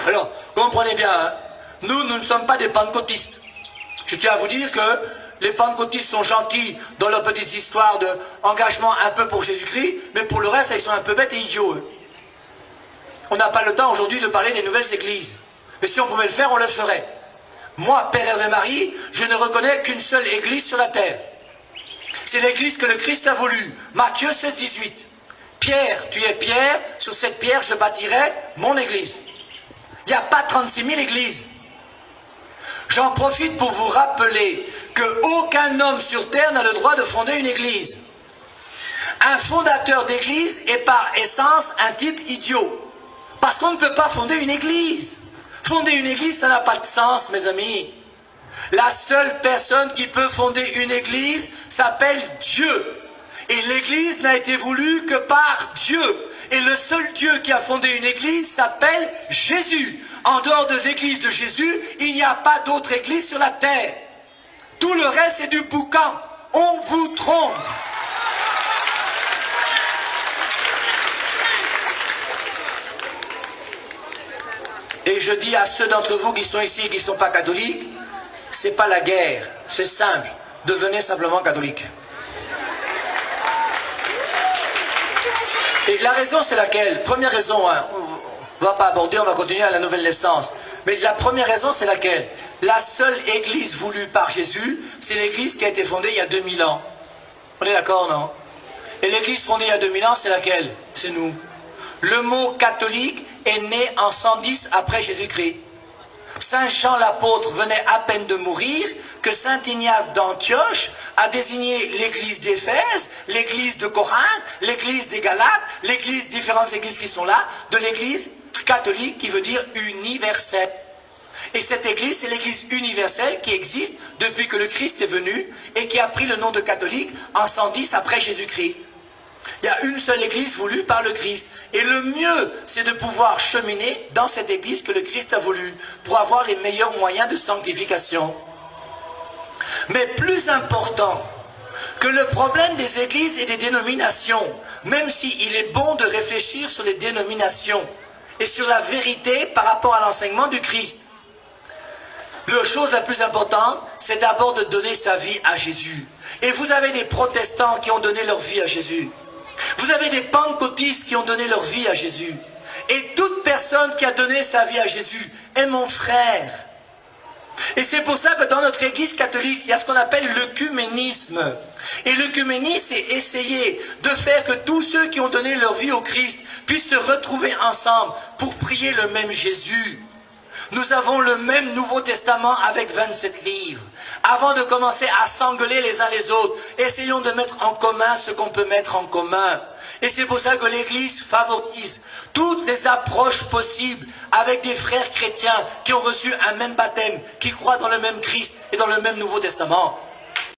Alors, comprenez bien, hein, nous ne sommes pas des pentecôtistes. Je tiens à vous dire que les pentecôtistes sont gentils dans leurs petites histoires d'engagement un peu pour Jésus-Christ, mais pour le reste, ils sont un peu bêtes et idiots. Eux. On n'a pas le temps aujourd'hui de parler des nouvelles églises. Mais si on pouvait le faire, on le ferait. Moi, Père Hervé Marie, je ne reconnais qu'une seule église sur la terre. C'est l'église que le Christ a voulu. Matthieu 16, 18. Pierre, tu es Pierre, sur cette pierre je bâtirai mon église. Il n'y a pas 36 000 églises. J'en profite pour vous rappeler qu'aucun homme sur terre n'a le droit de fonder une église. Un fondateur d'église est par essence un type idiot. Parce qu'on ne peut pas fonder une église. Fonder une église, ça n'a pas de sens, mes amis. La seule personne qui peut fonder une église s'appelle Dieu. Et l'église n'a été voulue que par Dieu. Et le seul Dieu qui a fondé une église s'appelle Jésus. En dehors de l'église de Jésus, il n'y a pas d'autre église sur la terre. Tout le reste est du boucan. On vous trompe. Et je dis à ceux d'entre vous qui sont ici et qui ne sont pas catholiques, c'est pas la guerre, c'est simple. Devenez simplement catholique. Et la raison c'est laquelle? Première raison, hein, on ne va pas aborder, on va continuer à la nouvelle naissance. Mais la première raison c'est laquelle? La seule église voulue par Jésus, c'est l'église qui a été fondée il y a 2000 ans. On est d'accord, non? Et l'église fondée il y a 2000 ans, c'est laquelle? C'est nous. Le mot catholique est né en 110 après Jésus-Christ. Saint Jean l'apôtre venait à peine de mourir que Saint Ignace d'Antioche a désigné l'église d'Éphèse, l'église de Corinthe, l'église des Galates, l'église, différentes églises qui sont là, de l'église catholique qui veut dire universelle. Et cette église, c'est l'église universelle qui existe depuis que le Christ est venu et qui a pris le nom de catholique en 110 après Jésus-Christ. Il y a une seule église voulue par le Christ. Et le mieux, c'est de pouvoir cheminer dans cette église que le Christ a voulu pour avoir les meilleurs moyens de sanctification. Mais plus important que le problème des églises et des dénominations, même s'il est bon de réfléchir sur les dénominations et sur la vérité par rapport à l'enseignement du Christ, la chose la plus importante, c'est d'abord de donner sa vie à Jésus. Et vous avez des protestants qui ont donné leur vie à Jésus. Vous avez des pentecôtistes qui ont donné leur vie à Jésus. Et toute personne qui a donné sa vie à Jésus est mon frère. Et c'est pour ça que dans notre église catholique, il y a ce qu'on appelle l'œcuménisme. Et l'œcuménisme, c'est essayer de faire que tous ceux qui ont donné leur vie au Christ puissent se retrouver ensemble pour prier le même Jésus. Nous avons le même Nouveau Testament avec 27 livres. Avant de commencer à s'engueuler les uns les autres, essayons de mettre en commun ce qu'on peut mettre en commun. Et c'est pour ça que l'Église favorise toutes les approches possibles avec des frères chrétiens qui ont reçu un même baptême, qui croient dans le même Christ et dans le même Nouveau Testament.